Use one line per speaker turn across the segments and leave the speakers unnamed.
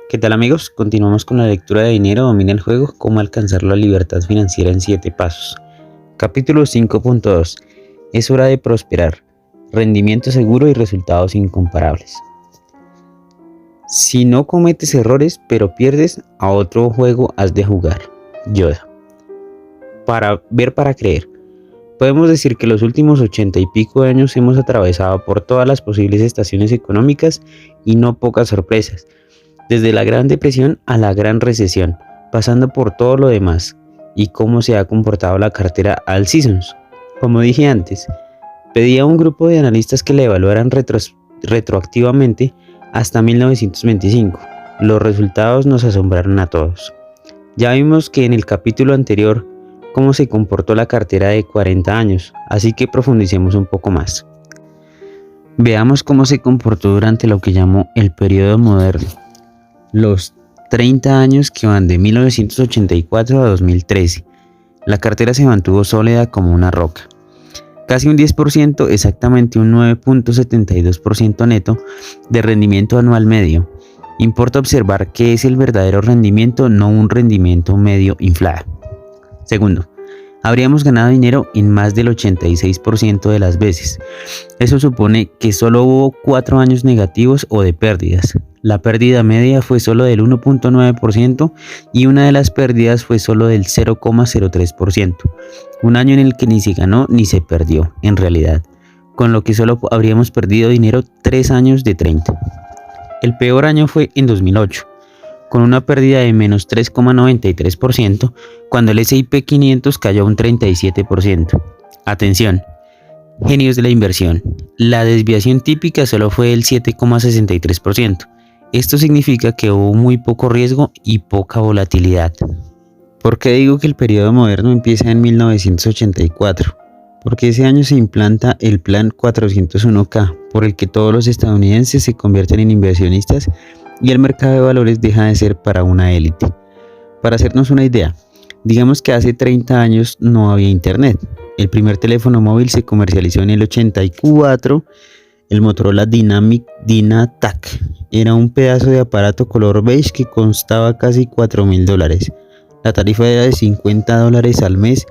¿Qué tal amigos? Continuamos con la lectura de Dinero domina el juego, cómo alcanzar la libertad financiera en 7 pasos. Capítulo 5.2. Es hora de prosperar. Rendimiento seguro y resultados incomparables. Si no cometes errores pero pierdes, a otro juego has de jugar. Yoda. Para creer. Podemos decir que los últimos 80 y pico de años hemos atravesado por todas las posibles estaciones económicas y no pocas sorpresas. Desde la Gran Depresión a la Gran Recesión, pasando por todo lo demás, y cómo se ha comportado la cartera All Seasons. Como dije antes, pedí a un grupo de analistas que la evaluaran retroactivamente hasta 1925. Los resultados nos asombraron a todos. Ya vimos que en el capítulo anterior cómo se comportó la cartera de 40 años, así que profundicemos un poco más. Veamos cómo se comportó durante lo que llamo el periodo moderno. Los 30 años que van de 1984 a 2013. La cartera se mantuvo sólida como una roca. Casi un 10%, exactamente un 9.72% neto de rendimiento anual medio. Importa observar que es el verdadero rendimiento, no un rendimiento medio inflado. Segundo, habríamos ganado dinero en más del 86% de las veces. Eso supone que solo hubo 4 años negativos o de pérdidas. La pérdida media fue solo del 1.9% y una de las pérdidas fue solo del 0.03%. Un año en el que ni se ganó ni se perdió, en realidad, con lo que solo habríamos perdido dinero 3 años de 30. El peor año fue en 2008, con una pérdida de menos 3.93%, cuando el S&P 500 cayó un 37%. Atención, genios de la inversión, la desviación típica solo fue del 7.63%. Esto significa que hubo muy poco riesgo y poca volatilidad. ¿Por qué digo que el periodo moderno empieza en 1984? Porque ese año se implanta el Plan 401k, por el que todos los estadounidenses se convierten en inversionistas y el mercado de valores deja de ser para una élite. Para hacernos una idea, digamos que hace 30 años no había internet. El primer teléfono móvil se comercializó en el 84, el Motorola Dynatac. Era un pedazo de aparato color beige que costaba casi $4,000. La tarifa era de $50 al mes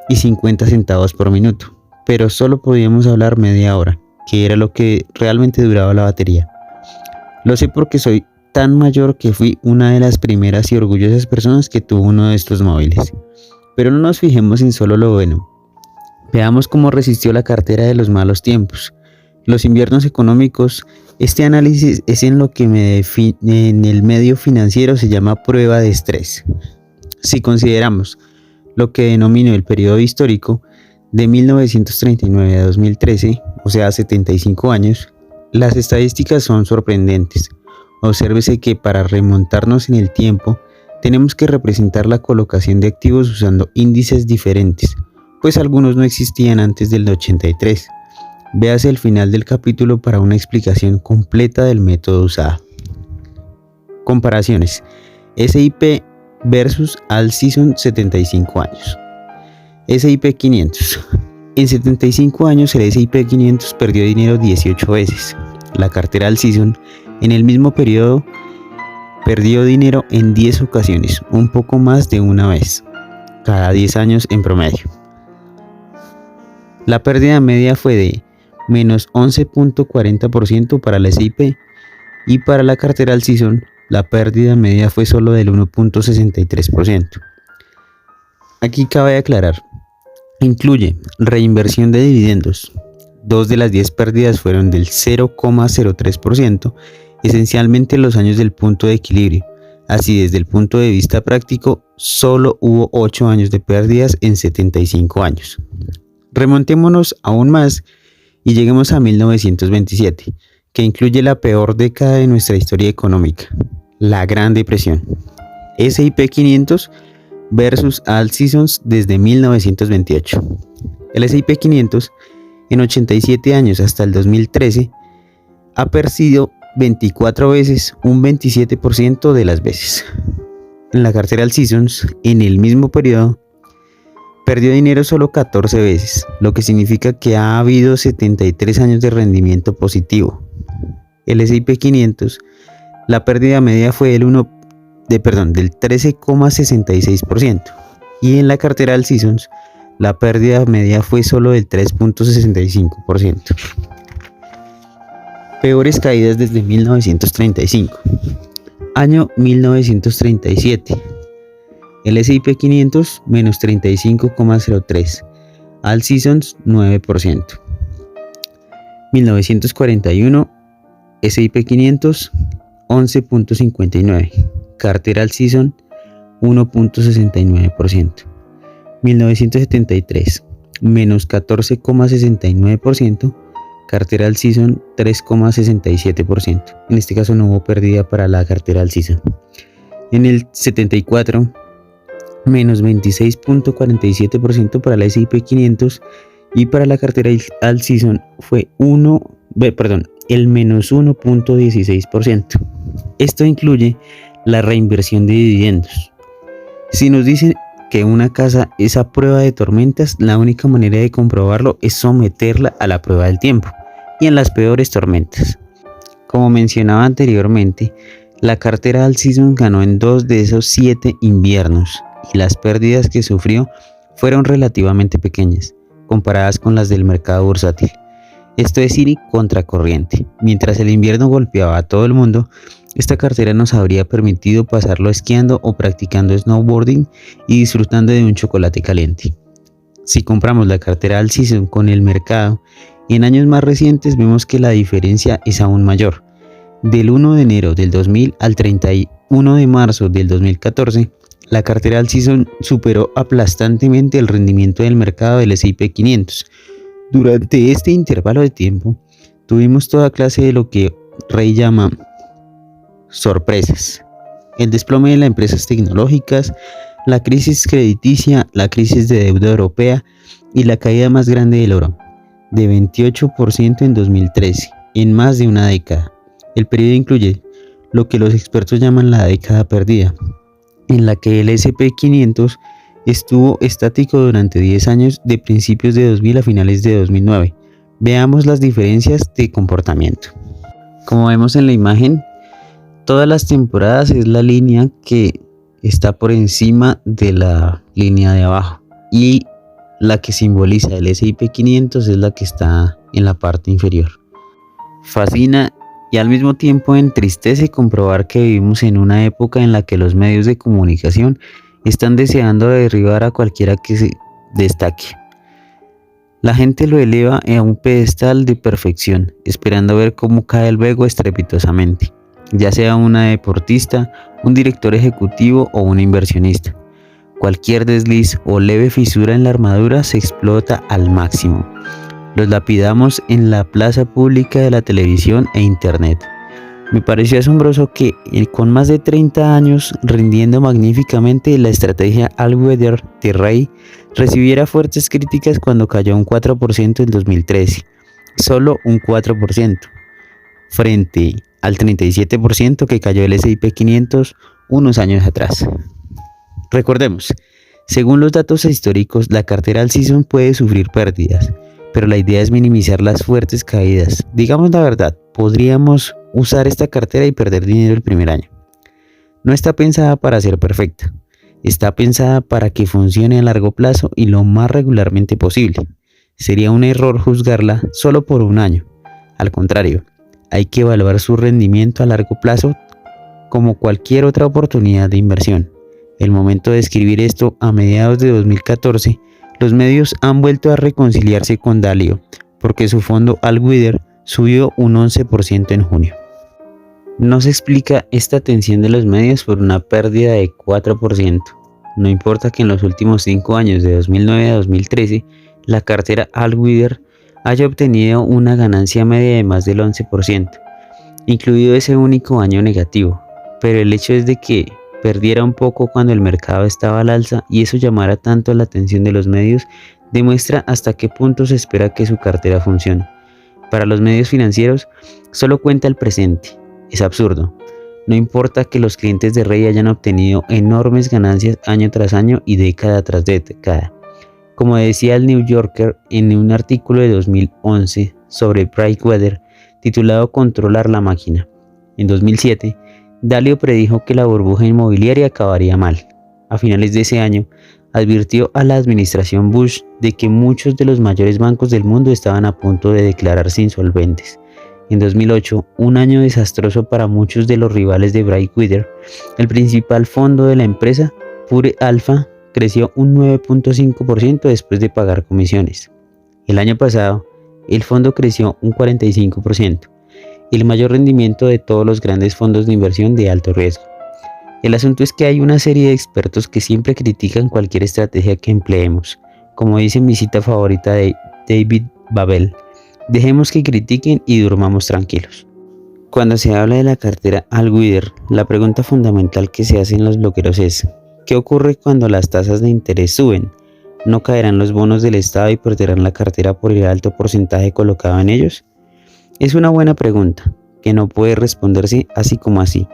y 50 centavos por minuto, pero solo podíamos hablar media hora, que era lo que realmente duraba la batería. Lo sé porque soy tan mayor que fui una de las primeras y orgullosas personas que tuvo uno de estos móviles. Pero no nos fijemos en solo lo bueno. Veamos cómo resistió la cartera de los malos tiempos. Los inviernos económicos. Este análisis es en lo que en el medio financiero se llama prueba de estrés. Si consideramos lo que denomino el periodo histórico de 1939 a 2013, o sea 75 años, las estadísticas son sorprendentes. Obsérvese que para remontarnos en el tiempo tenemos que representar la colocación de activos usando índices diferentes, pues algunos no existían antes del 83. Véase el final del capítulo para una explicación completa del método usado. Comparaciones. S&P versus All Seasons 75 años. S&P 500. En 75 años el S&P 500 perdió dinero 18 veces. La cartera All Seasons en el mismo periodo perdió dinero en 10 ocasiones, un poco más de una vez, cada 10 años en promedio. La pérdida media fue de menos 11.40% para la S&P y para la cartera All Seasons la pérdida media fue solo del 1.63%. Aquí cabe aclarar, incluye reinversión de dividendos. 2 de las 10 pérdidas fueron del 0.03%, esencialmente los años del punto de equilibrio. Así, desde el punto de vista práctico, solo hubo 8 años de pérdidas en 75 años. Remontémonos aún más y lleguemos a 1927, que incluye la peor década de nuestra historia económica, la Gran Depresión. S&P 500 versus All Seasons desde 1928. El S&P 500 en 87 años hasta el 2013 ha perdido 24 veces, un 27% de las veces. En la cartera All Seasons, en el mismo periodo, perdió dinero solo 14 veces, lo que significa que ha habido 73 años de rendimiento positivo. El S&P 500 La pérdida media fue del 13,66%, y en la cartera del Seasons la pérdida media fue solo del 3,65%. Peores caídas desde 1935. Año 1937. El S&P 500 menos 35,03. All Seasons 9%. 1941. S&P 500 11,59. Cartera All Season 1,69%. 1973. Menos 14,69%. Cartera All Season 3,67%. En este caso no hubo pérdida para la cartera All Season. En el 74, menos 26,47% para la S&P 500, y para la cartera All Season fue el menos 1,16%. Esto incluye la reinversión de dividendos. Si nos dicen que una casa es a prueba de tormentas, la única manera de comprobarlo es someterla a la prueba del tiempo y en las peores tormentas. Como mencionaba anteriormente, la cartera All Season ganó en 2 de esos 7 inviernos y las pérdidas que sufrió fueron relativamente pequeñas comparadas con las del mercado bursátil. Esto es ir contracorriente. Mientras el invierno golpeaba a todo el mundo, esta cartera nos habría permitido pasarlo esquiando o practicando snowboarding y disfrutando de un chocolate caliente. Si compramos la cartera All Season con el mercado, en años más recientes vemos que la diferencia es aún mayor. Del 1 de enero del 2000 al 31 de marzo del 2014, la cartera All Season superó aplastantemente el rendimiento del mercado del S&P 500. Durante este intervalo de tiempo, tuvimos toda clase de lo que Ray llama sorpresas. El desplome de las empresas tecnológicas, la crisis crediticia, la crisis de deuda europea y la caída más grande del oro, de 28% en 2013, en más de una década. El periodo incluye lo que los expertos llaman la década perdida, en la que el S&P 500 estuvo estático durante 10 años, de principios de 2000 a finales de 2009. Veamos las diferencias de comportamiento. Como vemos en la imagen, todas las temporadas es la línea que está por encima de la línea de abajo, y la que simboliza el S&P 500 es la que está en la parte inferior. Fascina y al mismo tiempo entristece comprobar que vivimos en una época en la que los medios de comunicación están deseando derribar a cualquiera que se destaque. La gente lo eleva a un pedestal de perfección, esperando ver cómo cae luego estrepitosamente, ya sea una deportista, un director ejecutivo o un inversionista. Cualquier desliz o leve fisura en la armadura se explota al máximo. Los lapidamos en la plaza pública de la televisión e internet. Me pareció asombroso que, con más de 30 años rindiendo magníficamente, la estrategia All-Weather de Ray recibiera fuertes críticas cuando cayó un 4% en 2013. Solo un 4%, frente al 37% que cayó el S&P 500 unos años atrás. Recordemos, según los datos históricos, la cartera All Season puede sufrir pérdidas, pero la idea es minimizar las fuertes caídas. Digamos la verdad, podríamos usar esta cartera y perder dinero el primer año. No está pensada para ser perfecta, está pensada para que funcione a largo plazo y lo más regularmente posible. Sería un error juzgarla solo por un año. Al contrario, hay que evaluar su rendimiento a largo plazo como cualquier otra oportunidad de inversión. El momento de escribir esto, a mediados de 2014, los medios han vuelto a reconciliarse con Dalio, porque su fondo All-Weather subió un 11% en junio. No se explica esta tensión de los medios por una pérdida de 4%. No importa que en los últimos 5 años, de 2009 a 2013, la cartera All-Weather haya obtenido una ganancia media de más del 11%, incluido ese único año negativo, pero el hecho es de que perdiera un poco cuando el mercado estaba al alza y eso llamara tanto la atención de los medios demuestra hasta qué punto se espera que su cartera funcione. Para los medios financieros solo cuenta el presente. Es absurdo. No importa que los clientes de Ray hayan obtenido enormes ganancias año tras año y década tras década. Como decía el New Yorker en un artículo de 2011 sobre Brightweather titulado Controlar la máquina. En 2007, Dalio predijo que la burbuja inmobiliaria acabaría mal. A finales de ese año, advirtió a la administración Bush de que muchos de los mayores bancos del mundo estaban a punto de declararse insolventes. En 2008, un año desastroso para muchos de los rivales de Breitweiser, el principal fondo de la empresa, Pure Alpha, creció un 9.5% después de pagar comisiones. El año pasado, el fondo creció un 45%, el mayor rendimiento de todos los grandes fondos de inversión de alto riesgo. El asunto es que hay una serie de expertos que siempre critican cualquier estrategia que empleemos. Como dice mi cita favorita de David Babel, dejemos que critiquen y durmamos tranquilos. Cuando se habla de la cartera Allwether, la pregunta fundamental que se hacen los blogueros es: ¿qué ocurre cuando las tasas de interés suben? ¿No caerán los bonos del Estado y perderán la cartera por el alto porcentaje colocado en ellos? Es una buena pregunta, que no puede responderse así como así.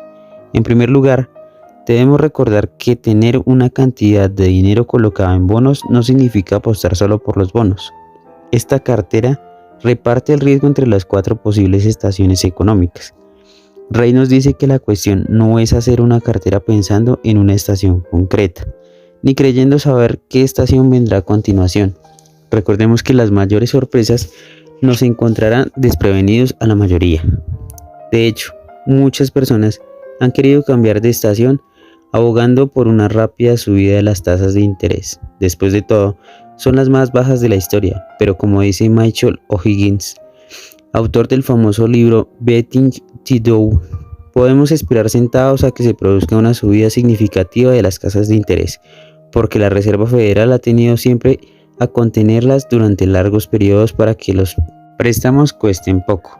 En primer lugar, debemos recordar que tener una cantidad de dinero colocada en bonos no significa apostar solo por los bonos. Esta cartera reparte el riesgo entre las 4 posibles estaciones económicas. Ray nos dice que la cuestión no es hacer una cartera pensando en una estación concreta, ni creyendo saber qué estación vendrá a continuación. Recordemos que las mayores sorpresas nos encontrarán desprevenidos a la mayoría. De hecho, muchas personas han querido cambiar de estación abogando por una rápida subida de las tasas de interés. Después de todo, son las más bajas de la historia, pero como dice Michael O'Higgins, autor del famoso libro Betting the Dow, podemos esperar sentados a que se produzca una subida significativa de las tasas de interés, porque la Reserva Federal ha tenido siempre a contenerlas durante largos periodos para que los préstamos cuesten poco.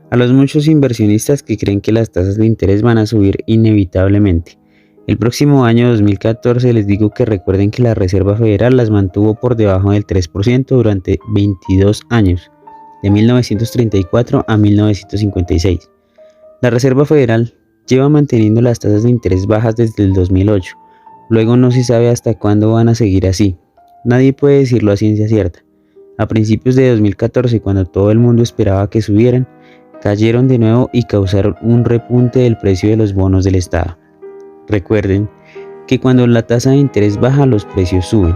A los muchos inversionistas que creen que las tasas de interés van a subir inevitablemente. El próximo año 2014 les digo que recuerden que la Reserva Federal las mantuvo por debajo del 3% durante 22 años, de 1934 a 1956. La Reserva Federal lleva manteniendo las tasas de interés bajas desde el 2008, luego no se sabe hasta cuándo van a seguir así. Nadie puede decirlo a ciencia cierta. A principios de 2014, cuando todo el mundo esperaba que subieran, cayeron de nuevo y causaron un repunte del precio de los bonos del Estado. Recuerden que cuando la tasa de interés baja, los precios suben.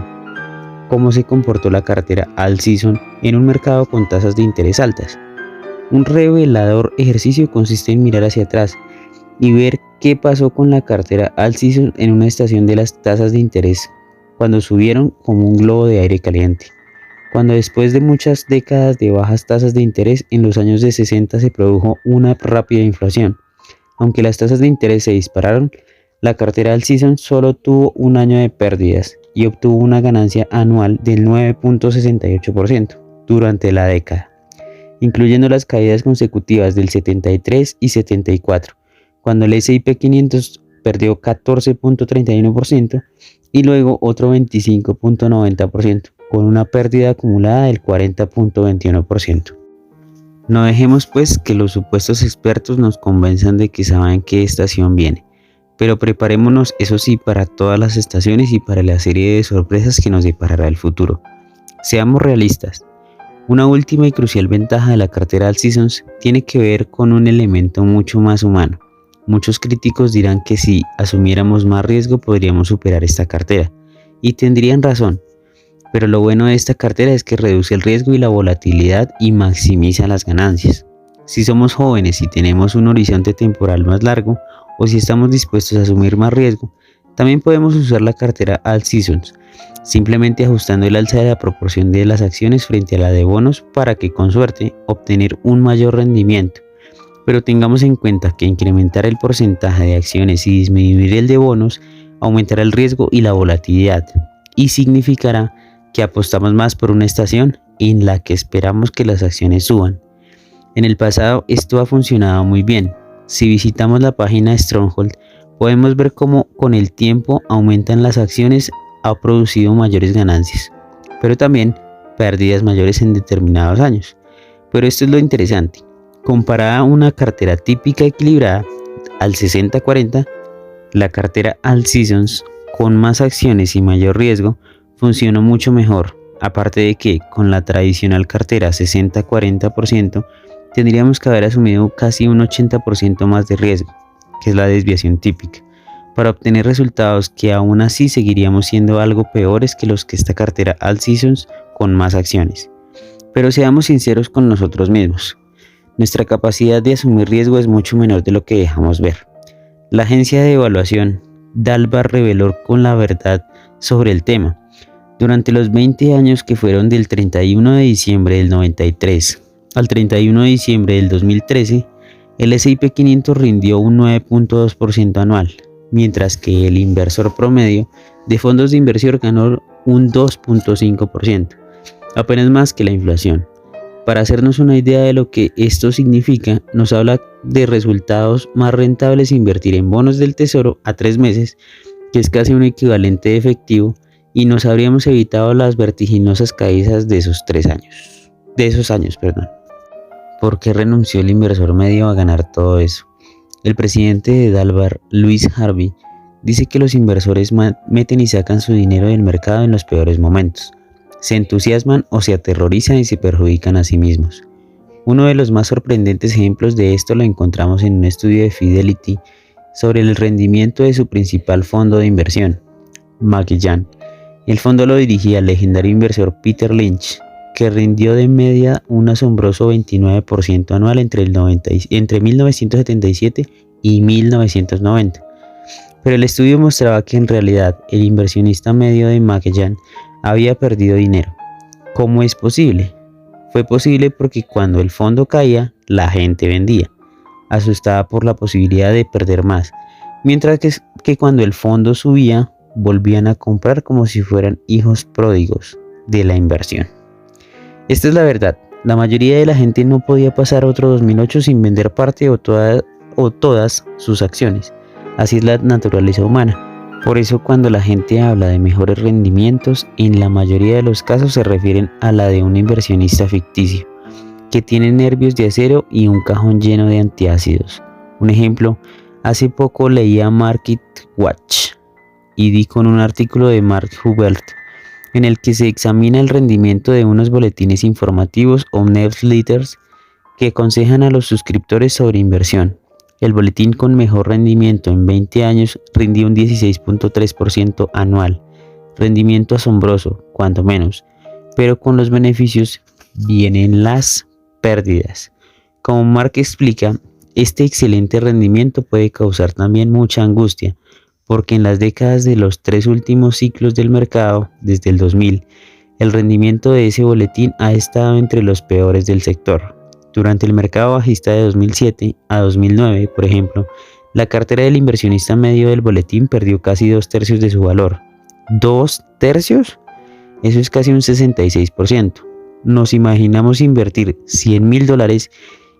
¿Cómo se comportó la cartera All Season en un mercado con tasas de interés altas? Un revelador ejercicio consiste en mirar hacia atrás y ver qué pasó con la cartera All Season en una estación de las tasas de interés cuando subieron como un globo de aire caliente. Cuando después de muchas décadas de bajas tasas de interés en los años de 60 se produjo una rápida inflación. Aunque las tasas de interés se dispararon, la cartera All Season solo tuvo un año de pérdidas y obtuvo una ganancia anual del 9.68% durante la década, incluyendo las caídas consecutivas del 73 y 74, cuando el S&P 500 perdió 14.31% y luego otro 25.90%, con una pérdida acumulada del 40.21%. No dejemos pues que los supuestos expertos nos convenzan de que saben qué estación viene, pero preparémonos eso sí para todas las estaciones y para la serie de sorpresas que nos deparará el futuro. Seamos realistas. Una última y crucial ventaja de la cartera All Seasons tiene que ver con un elemento mucho más humano. Muchos críticos dirán que si asumiéramos más riesgo podríamos superar esta cartera, y tendrían razón, pero lo bueno de esta cartera es que reduce el riesgo y la volatilidad y maximiza las ganancias. Si somos jóvenes y tenemos un horizonte temporal más largo, o si estamos dispuestos a asumir más riesgo, también podemos usar la cartera All Seasons, simplemente ajustando el alza de la proporción de las acciones frente a la de bonos para que con suerte obtener un mayor rendimiento. Pero tengamos en cuenta que incrementar el porcentaje de acciones y disminuir el de bonos aumentará el riesgo y la volatilidad, y significará que apostamos más por una estación en la que esperamos que las acciones suban. En el pasado esto ha funcionado muy bien. Si visitamos la página de Stronghold, podemos ver cómo con el tiempo aumentan las acciones, ha producido mayores ganancias, pero también pérdidas mayores en determinados años. Pero esto es lo interesante. Comparada a una cartera típica equilibrada al 60-40, la cartera All Seasons con más acciones y mayor riesgo funcionó mucho mejor. Aparte de que con la tradicional cartera 60-40% tendríamos que haber asumido casi un 80% más de riesgo, que es la desviación típica, para obtener resultados que aún así seguiríamos siendo algo peores que los que esta cartera All Seasons con más acciones. Pero seamos sinceros con nosotros mismos. Nuestra capacidad de asumir riesgo es mucho menor de lo que dejamos ver. La agencia de evaluación Dalbar reveló con la verdad sobre el tema. Durante los 20 años que fueron del 31 de diciembre del 93 al 31 de diciembre del 2013, el S&P 500 rindió un 9.2% anual, mientras que el inversor promedio de fondos de inversión ganó un 2.5%, apenas más que la inflación. Para hacernos una idea de lo que esto significa, nos habla de resultados más rentables invertir en bonos del tesoro a 3 meses, que es casi un equivalente de efectivo, y nos habríamos evitado las vertiginosas caídas de esos años. ¿Por qué renunció el inversor medio a ganar todo eso? El presidente de Dalbar, Louis Harvey, dice que los inversores meten y sacan su dinero del mercado en los peores momentos. Se entusiasman o se aterrorizan y se perjudican a sí mismos. Uno de los más sorprendentes ejemplos de esto lo encontramos en un estudio de Fidelity sobre el rendimiento de su principal fondo de inversión, Magellan. El fondo lo dirigía el legendario inversor Peter Lynch, que rindió de media un asombroso 29% anual entre 1977 y 1990. Pero el estudio mostraba que en realidad el inversionista medio de Magellan había perdido dinero. ¿Cómo es posible? Fue posible porque cuando el fondo caía, la gente vendía, asustada por la posibilidad de perder más, mientras que cuando el fondo subía, volvían a comprar como si fueran hijos pródigos de la inversión. Esta es la verdad. La mayoría de la gente no podía pasar otro 2008 sin vender parte o todas sus acciones. Así es la naturaleza humana. Por eso cuando la gente habla de mejores rendimientos, en la mayoría de los casos se refieren a la de un inversionista ficticio, que tiene nervios de acero y un cajón lleno de antiácidos. Un ejemplo, hace poco leía Market Watch y di con un artículo de Mark Hubert, en el que se examina el rendimiento de unos boletines informativos o newsletters que aconsejan a los suscriptores sobre inversión. El boletín con mejor rendimiento en 20 años rindió un 16.3% anual, rendimiento asombroso, cuanto menos, pero con los beneficios vienen las pérdidas. Como Mark explica, este excelente rendimiento puede causar también mucha angustia, porque en las décadas de los 3 últimos ciclos del mercado, desde el 2000, el rendimiento de ese boletín ha estado entre los peores del sector. Durante el mercado bajista de 2007 a 2009, por ejemplo, la cartera del inversionista medio del boletín perdió casi 2/3 de su valor. ¿2/3? Eso es casi un 66%. Nos imaginamos invertir $100,000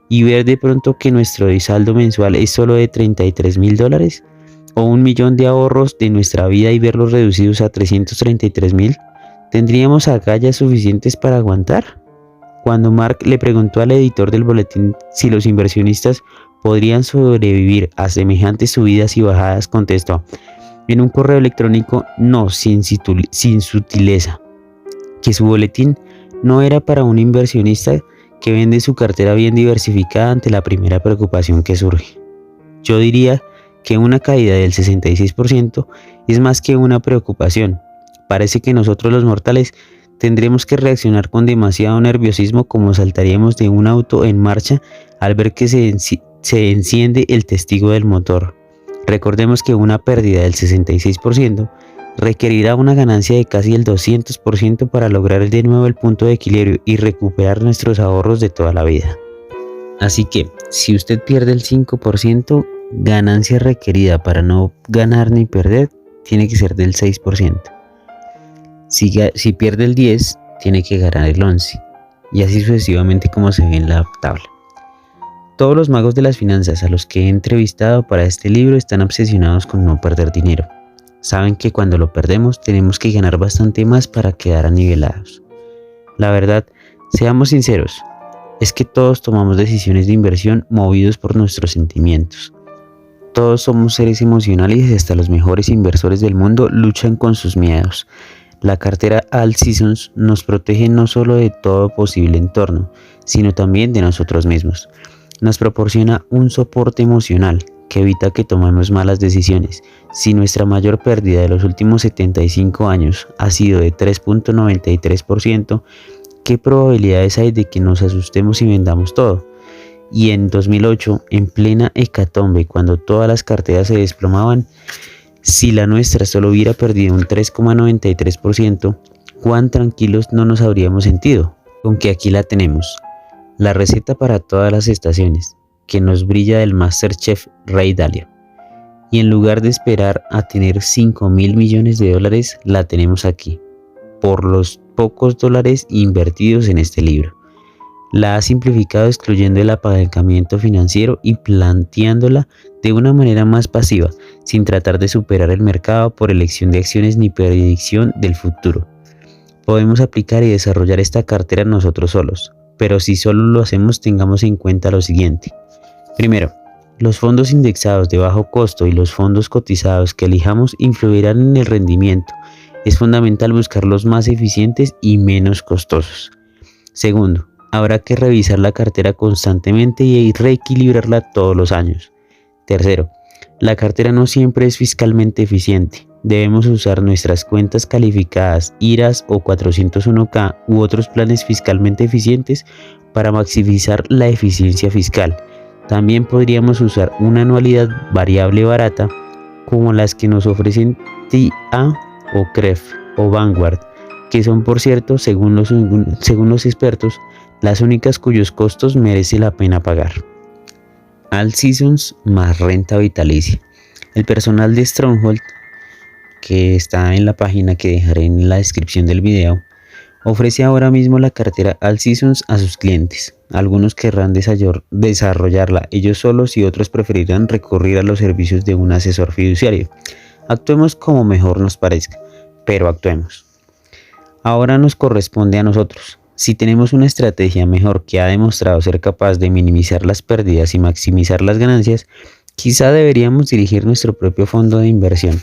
y ver de pronto que nuestro saldo mensual es solo de $33,000, o 1.000.000 de ahorros de nuestra vida y verlos reducidos a 333,000. ¿Tendríamos agallas suficientes para aguantar? Cuando Mark le preguntó al editor del boletín si los inversionistas podrían sobrevivir a semejantes subidas y bajadas, contestó en un correo electrónico no sin sutileza, que su boletín no era para un inversionista que vende su cartera bien diversificada ante la primera preocupación que surge. Yo diría que una caída del 66% es más que una preocupación. Parece que nosotros los mortales tendremos que reaccionar con demasiado nerviosismo, como saltaríamos de un auto en marcha al ver que se enciende el testigo del motor. Recordemos que una pérdida del 66% requerirá una ganancia de casi el 200% para lograr de nuevo el punto de equilibrio y recuperar nuestros ahorros de toda la vida. Así que, si usted pierde el 5%, ganancia requerida para no ganar ni perder tiene que ser del 6%. Si pierde el 10%, tiene que ganar el 11%, y así sucesivamente como se ve en la tabla. Todos los magos de las finanzas a los que he entrevistado para este libro están obsesionados con no perder dinero. Saben que cuando lo perdemos tenemos que ganar bastante más para quedar anivelados. La verdad, seamos sinceros, es que todos tomamos decisiones de inversión movidos por nuestros sentimientos. Todos somos seres emocionales y hasta los mejores inversores del mundo luchan con sus miedos. La cartera All Seasons nos protege no solo de todo posible entorno, sino también de nosotros mismos. Nos proporciona un soporte emocional que evita que tomemos malas decisiones. Si nuestra mayor pérdida de los últimos 75 años ha sido de 3.93%, ¿qué probabilidades hay de que nos asustemos y vendamos todo? Y en 2008, en plena hecatombe, cuando todas las carteras se desplomaban, si la nuestra solo hubiera perdido un 3.93%, ¿cuán tranquilos no nos habríamos sentido? Aunque aquí la tenemos, la receta para todas las estaciones, que nos brilla del MasterChef Ray Dalio. Y en lugar de esperar a tener 5.000 millones de dólares, la tenemos aquí, por los pocos dólares invertidos en este libro. La ha simplificado excluyendo el apalancamiento financiero y planteándola de una manera más pasiva, sin tratar de superar el mercado por elección de acciones ni predicción del futuro. Podemos aplicar y desarrollar esta cartera nosotros solos, pero si solo lo hacemos, tengamos en cuenta lo siguiente. Primero, los fondos indexados de bajo costo y los fondos cotizados que elijamos influirán en el rendimiento. Es fundamental buscar los más eficientes y menos costosos. Segundo, habrá que revisar la cartera constantemente y reequilibrarla todos los años. Tercero, la cartera no siempre es fiscalmente eficiente. Debemos usar nuestras cuentas calificadas, IRAs o 401k u otros planes fiscalmente eficientes para maximizar la eficiencia fiscal. También podríamos usar una anualidad variable barata como las que nos ofrecen TIA o CREF o Vanguard, que son, por cierto, según los expertos, las únicas cuyos costos merece la pena pagar. All Seasons más renta vitalicia. El personal de Stronghold, que está en la página que dejaré en la descripción del video, ofrece ahora mismo la cartera All Seasons a sus clientes. Algunos querrán desarrollarla ellos solos y otros preferirán recurrir a los servicios de un asesor fiduciario. Actuemos como mejor nos parezca, pero actuemos. Ahora nos corresponde a nosotros. Si tenemos una estrategia mejor que ha demostrado ser capaz de minimizar las pérdidas y maximizar las ganancias, quizá deberíamos dirigir nuestro propio fondo de inversión.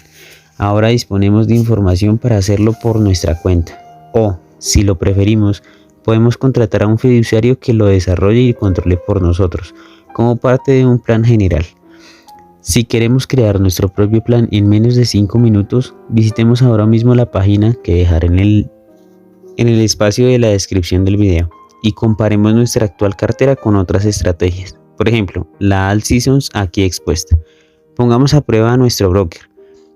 Ahora disponemos de información para hacerlo por nuestra cuenta. O, si lo preferimos, podemos contratar a un fiduciario que lo desarrolle y controle por nosotros, como parte de un plan general. Si queremos crear nuestro propio plan en menos de 5 minutos, visitemos ahora mismo la página que dejaré en el espacio de la descripción del video y comparemos nuestra actual cartera con otras estrategias. Por ejemplo, la All Seasons aquí expuesta. Pongamos a prueba a nuestro broker.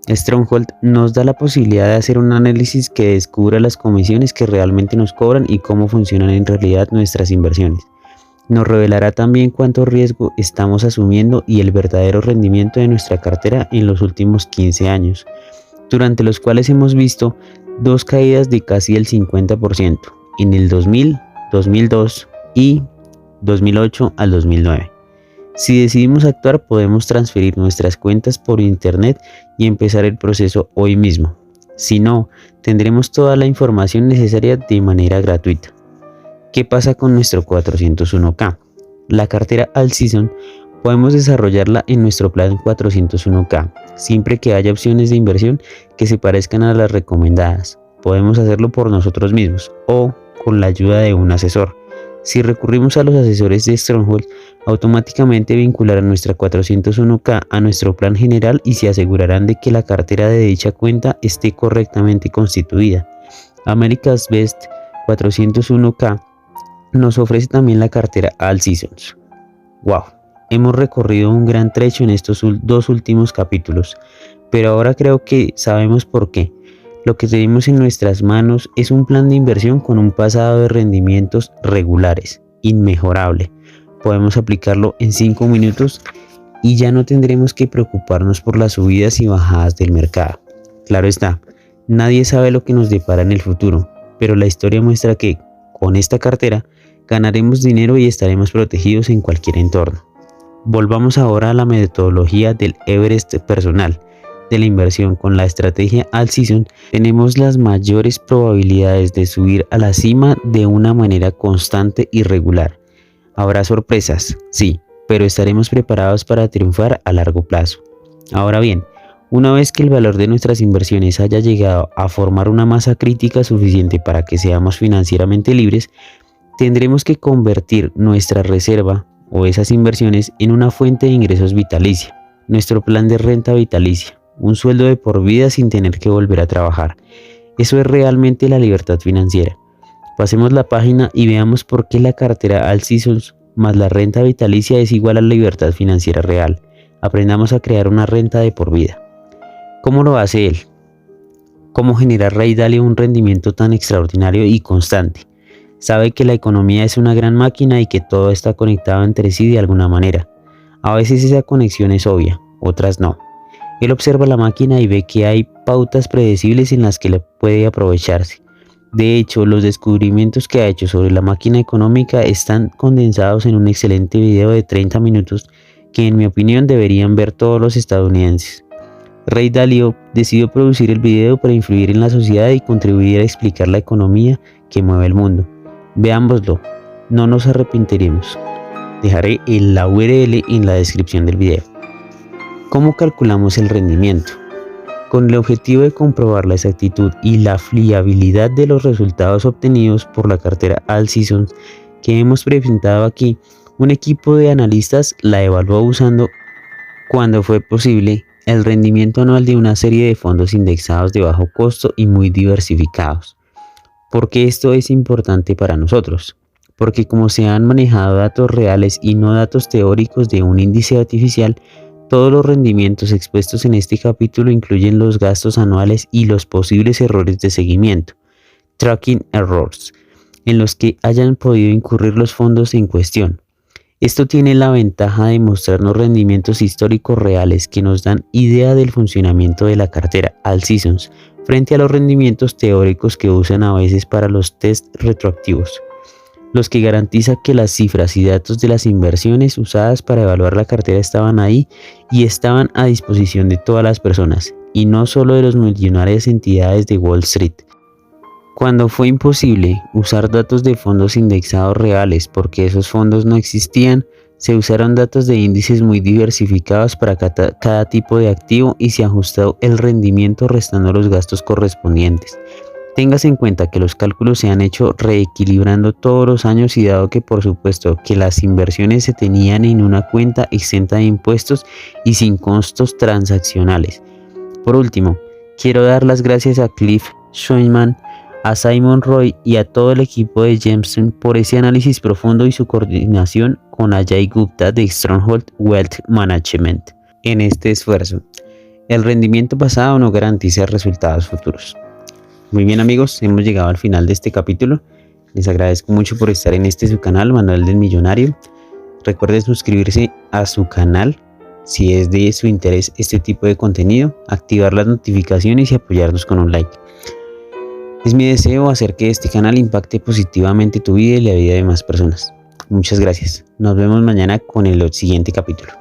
Stronghold nos da la posibilidad de hacer un análisis que descubra las comisiones que realmente nos cobran y cómo funcionan en realidad nuestras inversiones. Nos revelará también cuánto riesgo estamos asumiendo y el verdadero rendimiento de nuestra cartera en los últimos 15 años, durante los cuales hemos visto dos caídas de casi el 50% en el 2000, 2002 y 2008 al 2009. Si decidimos actuar, podemos transferir nuestras cuentas por internet y empezar el proceso hoy mismo. Si no, tendremos toda la información necesaria de manera gratuita. ¿Qué pasa con nuestro 401k? La cartera All Season podemos desarrollarla en nuestro plan 401k, siempre que haya opciones de inversión que se parezcan a las recomendadas. Podemos hacerlo por nosotros mismos o con la ayuda de un asesor. Si recurrimos a los asesores de Stronghold, automáticamente vincularán nuestra 401k a nuestro plan general y se asegurarán de que la cartera de dicha cuenta esté correctamente constituida. America's Best 401k nos ofrece también la cartera All Seasons. ¡Wow! Hemos recorrido un gran trecho en estos dos últimos capítulos, pero ahora creo que sabemos por qué. Lo que tenemos en nuestras manos es un plan de inversión con un pasado de rendimientos regulares, inmejorable. Podemos aplicarlo en 5 minutos y ya no tendremos que preocuparnos por las subidas y bajadas del mercado. Claro está, nadie sabe lo que nos depara en el futuro, pero la historia muestra que, con esta cartera, ganaremos dinero y estaremos protegidos en cualquier entorno. Volvamos ahora a la metodología del Everest personal de la inversión. Con la estrategia All Season tenemos las mayores probabilidades de subir a la cima de una manera constante y regular. Habrá sorpresas, sí, pero estaremos preparados para triunfar a largo plazo. Ahora bien, una vez que el valor de nuestras inversiones haya llegado a formar una masa crítica suficiente para que seamos financieramente libres, tendremos que convertir nuestra reserva o esas inversiones en una fuente de ingresos vitalicia. nuestro plan de renta vitalicia, un sueldo de por vida sin tener que volver a trabajar. Eso es realmente la libertad financiera. Pasemos la página y veamos por qué la cartera All Seasons más la renta vitalicia es igual a la libertad financiera real. Aprendamos a crear una renta de por vida. ¿Cómo lo hace él? ¿Cómo genera Ray Dalio un rendimiento tan extraordinario y constante? Sabe que la economía es una gran máquina y que todo está conectado entre sí de alguna manera. A veces esa conexión es obvia, otras no. Él observa la máquina y ve que hay pautas predecibles en las que puede aprovecharse. De hecho, los descubrimientos que ha hecho sobre la máquina económica están condensados en un excelente video de 30 minutos que en mi opinión deberían ver todos los estadounidenses. Ray Dalio decidió producir el video para influir en la sociedad y contribuir a explicar la economía que mueve el mundo. Veámoslo, no nos arrepentiremos. Dejaré la URL en la descripción del video. ¿Cómo calculamos el rendimiento? Con el objetivo de comprobar la exactitud y la fiabilidad de los resultados obtenidos por la cartera All Seasons que hemos presentado aquí, un equipo de analistas la evaluó usando, cuando fue posible, el rendimiento anual de una serie de fondos indexados de bajo costo y muy diversificados. ¿Por qué esto es importante para nosotros? Porque como se han manejado datos reales y no datos teóricos de un índice artificial, todos los rendimientos expuestos en este capítulo incluyen los gastos anuales y los posibles errores de seguimiento, tracking errors, en los que hayan podido incurrir los fondos en cuestión. Esto tiene la ventaja de mostrarnos rendimientos históricos reales que nos dan idea del funcionamiento de la cartera All Seasons frente a los rendimientos teóricos que usan a veces para los test retroactivos, los que garantizan que las cifras y datos de las inversiones usadas para evaluar la cartera estaban ahí y estaban a disposición de todas las personas, y no solo de las millonarias entidades de Wall Street. Cuando fue imposible usar datos de fondos indexados reales porque esos fondos no existían, se usaron datos de índices muy diversificados para cada tipo de activo y se ajustó el rendimiento restando los gastos correspondientes. Téngase en cuenta que los cálculos se han hecho reequilibrando todos los años y dado que por supuesto que las inversiones se tenían en una cuenta exenta de impuestos y sin costos transaccionales. Por último, quiero dar las gracias a Cliff Schoenman, a Simon Roy y a todo el equipo de Gemstone por ese análisis profundo y su coordinación con Ajay Gupta de Stronghold Wealth Management en este esfuerzo. El rendimiento pasado no garantiza resultados futuros. Muy bien amigos, hemos llegado al final de este capítulo. Les agradezco mucho por estar en su canal, Manuel del Millonario. Recuerden suscribirse a su canal si es de su interés este tipo de contenido, activar las notificaciones y apoyarnos con un like. Es mi deseo hacer que este canal impacte positivamente tu vida y la vida de más personas. Muchas gracias. Nos vemos mañana con el siguiente capítulo.